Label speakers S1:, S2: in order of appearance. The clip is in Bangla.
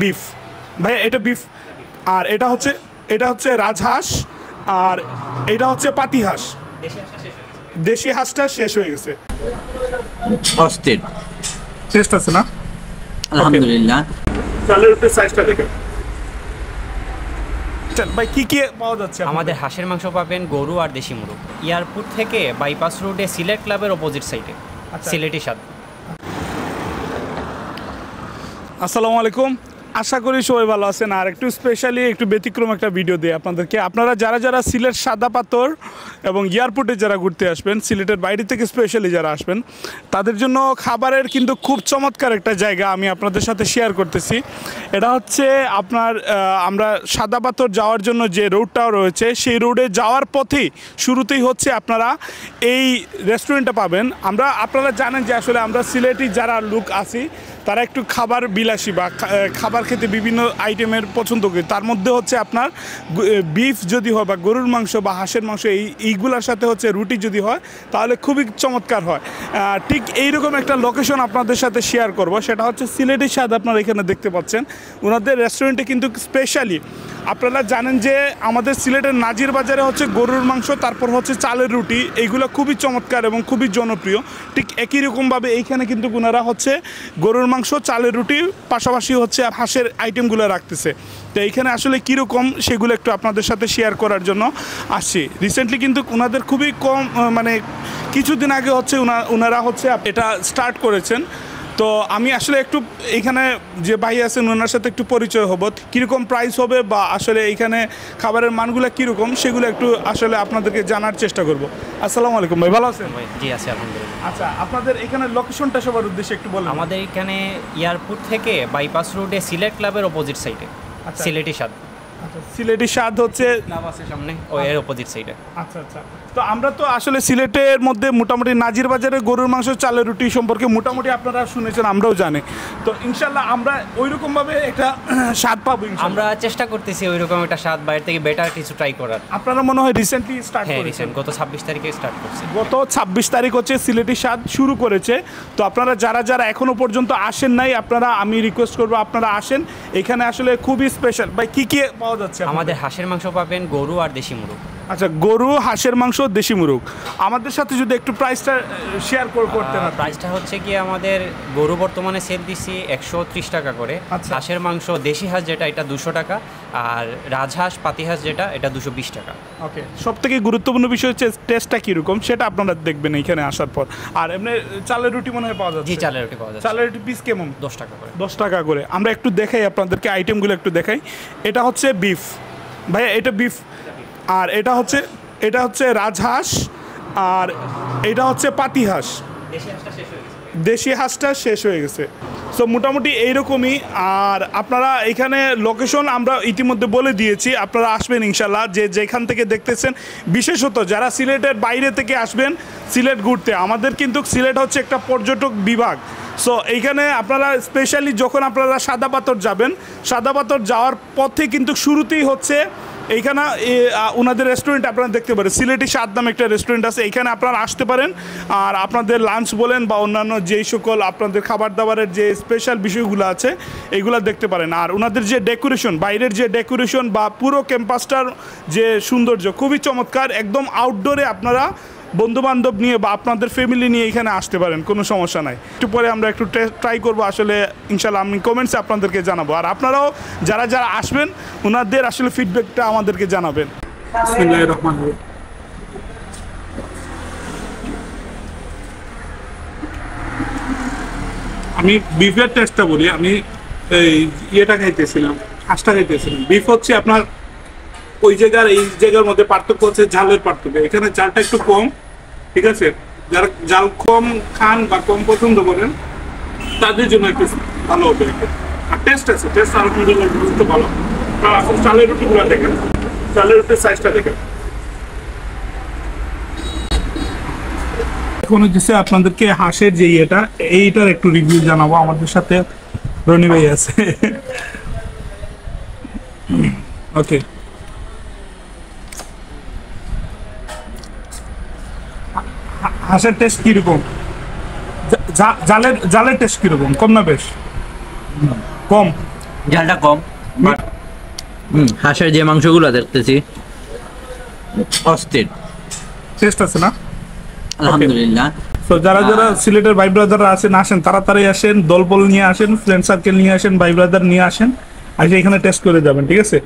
S1: বিফ ভাই, এটা বিফ। আর এটা হচ্ছে রাজহাঁস, আর এটা হচ্ছে পাতি হাঁস। দেশি হাঁসটা শেষ হয়ে গেছে।
S2: অস্থির
S1: টেস্ট আছে না?
S2: আলহামদুলিল্লাহ।
S1: চালের রুটির সাইজটা দেখেন ভাই, কি কি পাওয়া যাচ্ছে?
S3: আমাদের হাঁসের মাংস পাবেন গরু আর দেশি মুরগ। এয়ারপোর্ট থেকে বাইপাস রোডে সিলেট ক্লাবের অপোজিট সাইডে, সিলেটি স্বাদ।
S1: আসসালামু আলাইকুম, আশা করি সবাই ভালো আছেন। আর একটু স্পেশালি একটু ব্যতিক্রম একটা ভিডিও দিই আপনাদেরকে। আপনারা যারা সিলেট সাদা পাথর এবং এয়ারপোর্টে যারা ঘুরতে আসবেন, সিলেটের বাইরে থেকে স্পেশালি যারা আসবেন, তাদের জন্য খাবারের কিন্তু খুব চমৎকার একটা জায়গা আমি আপনাদের সাথে শেয়ার করতেছি। এটা হচ্ছে আপনার আমরা সাদা পাথর যাওয়ার জন্য যে রোডটাও রয়েছে, সেই রোডে যাওয়ার পথেই শুরুতেই হচ্ছে আপনারা এই রেস্টুরেন্টটা পাবেন। আপনারা জানেন যে আসলে আমরা সিলেটি যারা লোক আছি, তারা একটু খাবার বিলাসী বা খাবার খেতে বিভিন্ন আইটেমের পছন্দ করি। তার মধ্যে হচ্ছে আপনার বিফ যদি হয় বা গরুর মাংস বা হাঁসের মাংস, এইগুলোর সাথে হচ্ছে রুটি যদি হয়, তাহলে খুবই চমৎকার হয়। ঠিক এইরকম একটা লোকেশন আপনাদের সাথে শেয়ার করব, সেটা হচ্ছে সিলেটি স্বাদ। আপনারা এখানে দেখতে পাচ্ছেন ওনাদের রেস্টুরেন্টে কিন্তু স্পেশালি আপনারা জানেন যে আমাদের সিলেটের নাজির বাজারে হচ্ছে গরুর মাংস, তারপর হচ্ছে চালের রুটি, এইগুলো খুবই চমৎকার এবং খুবই জনপ্রিয়। ঠিক একই রকমভাবে এইখানে কিন্তু ওনারা হচ্ছে গরুর মাংস, চালের রুটি, পাশাপাশি হচ্ছে হাঁসের আইটেমগুলো রাখতেছে। তো এইখানে আসলে কীরকম সেগুলো একটু আপনাদের সাথে শেয়ার করার জন্য আসছি। রিসেন্টলি কিন্তু ওনাদের খুবই কম, মানে কিছুদিন আগে হচ্ছে ওনারা হচ্ছে এটা স্টার্ট করেছেন। তো আমি আসলে একটু এইখানে যে ভাই আছেন ওনার সাথে একটু পরিচয় হব, কীরকম প্রাইস হবে বা আসলে এইখানে খাবারের মানগুলো কীরকম সেগুলো একটু আসলে আপনাদেরকে জানার চেষ্টা করব। আসসালামু আলাইকুম ভাই, ভালো আছেন?
S3: জি আছি আলহামদুলিল্লাহ।
S1: আচ্ছা, আপনাদের এখানে লোকেশনটা সবার উদ্দেশ্যে একটু বলুন।
S3: আমাদের এখানে এয়ারপোর্ট থেকে বাইপাস রোডে সিলেট ক্লাবের অপোজিট সাইডে, সিলেটি স্বাদ।
S1: আচ্ছা, সিলেটি স্বাদ হচ্ছে
S3: ক্লাব আছে সামনে, ওই এর অপোজিট সাইডে।
S1: আচ্ছা আচ্ছা। তো আমরা তো আসলে সিলেটের মধ্যে মোটামুটি নাজির বাজারে গরুর মাংস, চালের রুটি সম্পর্কে মোটামুটি আপনারা শুনেছেন, আমরাও জানি। তো ইনশাল্লাহ আমরা ওইরকমভাবে একটা স্বাদ পাবো।
S3: আমরা চেষ্টা করতেছি ওইরকম একটা স্বাদ বাইরে থেকে বেটার কিছু ট্রাই করার।
S1: আপনারা মনে হয় রিসেন্টলি স্টার্ট করেছেন?
S3: রিসেন্ট গত 26 তারিখে স্টার্ট করছি।
S1: গত 26 তারিখ হচ্ছে সিলেটি স্বাদ শুরু করেছে। তো আপনারা যারা এখনও পর্যন্ত আসেন নাই, আমি রিকোয়েস্ট করবো আপনারা আসেন। এখানে আসলে খুবই স্পেশাল। ভাই, কি কি পাওয়া যাচ্ছে?
S3: আমাদের হাঁসের মাংস পাবেন গরু আর দেশি মুরগ।
S1: আচ্ছা, গরু, হাঁসের মাংস, দেশি মুরগ। আমাদের সাথে যদি একটু প্রাইসটা শেয়ার করতে না।
S3: প্রাইসটা হচ্ছে কি, আমাদের গরু বর্তমানে সেল দিচ্ছি 130 টাকা করে। হাঁসের মাংস দেশি হাঁস যেটা, এটা 200 টাকা। আর রাজহাঁস পাতি হাঁস যেটা, এটা 220 টাকা।
S1: ওকে, সব থেকে গুরুত্বপূর্ণ বিষয় হচ্ছে টেস্টটা কীরকম সেটা আপনারা দেখবেন এখানে আসার পর। আর এমনি চালের রুটি মনে হয় পাওয়া যাচ্ছে?
S3: জি, চালের রুটি পাওয়া যাচ্ছে।
S1: চালের রুটি পিস কেমন?
S3: 10 টাকা করে।
S1: 10 টাকা করে। আমরা একটু দেখাই আপনাদেরকে, আইটেমগুলো একটু দেখাই। এটা হচ্ছে বিফ ভাইয়া, এটা বিফ। আর এটা হচ্ছে রাজহাঁস, আর এটা হচ্ছে পাতি হাঁস। দেশি হাঁসটা শেষ হয়ে গেছে। সো মোটামুটি এইরকমই। আর আপনারা এখানে লোকেশন আমরা ইতিমধ্যে বলে দিয়েছি, আপনারা আসবেন ইনশাল্লাহ। যেখান থেকে দেখতেছেন, বিশেষত যারা সিলেটের বাইরে থেকে আসবেন সিলেট ঘুরতে, আমাদের কিন্তু সিলেট হচ্ছে একটা পর্যটক বিভাগ। সো এইখানে আপনারা স্পেশালি যখন আপনারা সাদা পাথর যাবেন, সাদা পাথর যাওয়ার পথে কিন্তু শুরুতেই হচ্ছে এইখানে ওনাদের রেস্টুরেন্ট আপনারা দেখতে পারেন। সিলেটি স্বাদ নামে একটা রেস্টুরেন্ট আছে, এইখানে আপনারা আসতে পারেন। আর আপনাদের লাঞ্চ বলেন বা অন্যান্য যেই সকল আপনাদের খাবার দাবারের যে স্পেশাল বিষয়গুলো আছে, এইগুলো দেখতে পারেন। আর ওনাদের যে ডেকোরেশন, বাইরের যে ডেকোরেশন বা পুরো ক্যাম্পাসটার যে সৌন্দর্য, খুবই চমৎকার। একদম আউটডোরে আপনারা বন্ধুবান্ধব নিয়ে বা আপনাদের ফ্যামিলি নিয়ে এখানে আসতে পারেন, কোনো সমস্যা নাই। একটু পরে আমরা একটু ট্রাই করবো আসলে, ইনশাল্লাহ আমি কমেন্টসে আপনাদেরকে জানাবো। আর আপনারাও যারা আসবেন ওনাদের আসলে ফিডব্যাকটা আমাদেরকে জানাবেন। বিসমিল্লাহির রহমানির রহিম। আমি বিফের টেস্টটা বলি। আমি এই ইয়েটা খাইতেছিলাম, হাঁসটা খাইতেছিলাম। বিফ হচ্ছে আপনার ওই জায়গার এই জায়গার মধ্যে পার্থক্য হচ্ছে ঝালের পার্থক্য। এখানে ঝালটা একটু কম, ঠিক আছে? যারা ঝাল কম খান বা কম পছন্দ করেন তাদের জন্য একটু ভালো হবে। আর টেস্ট আছে, টেস্ট আলহামদুলিল্লাহ যথেষ্ট ভালো। এখন চালের রুটিগুলো দেখেন, চালের রুটির সাইজটা দেখেন। এখন হচ্ছে আপনাদেরকে হাঁসের যে এইটার একটু রিভিউ জানাবো। আমাদের সাথে রনি ভাই আছে। ওকে, হাঁসের টেস্ট কিরকম? জালের টেস্ট কিরকম? কম না বেশ? কম।
S2: ঝালটা কম বাট হাঁসের যে মাংসগুলো দেখতেছি অস্থির।
S1: টেস্ট আছে না?
S2: আলহামদুলিল্লাহ।
S1: তো যারা যারা সিলেটের ভাই ব্রাদাররা আছেন, আসেন তাড়াতাড়ি আসেন, দলবল নিয়ে আসেন, ফ্রেন্ড সার্কেল নিয়ে আসেন, ভাই ব্রাদার নিয়ে আসেন, আগে এখানে টেস্ট করে যাবেন, ঠিক আছে?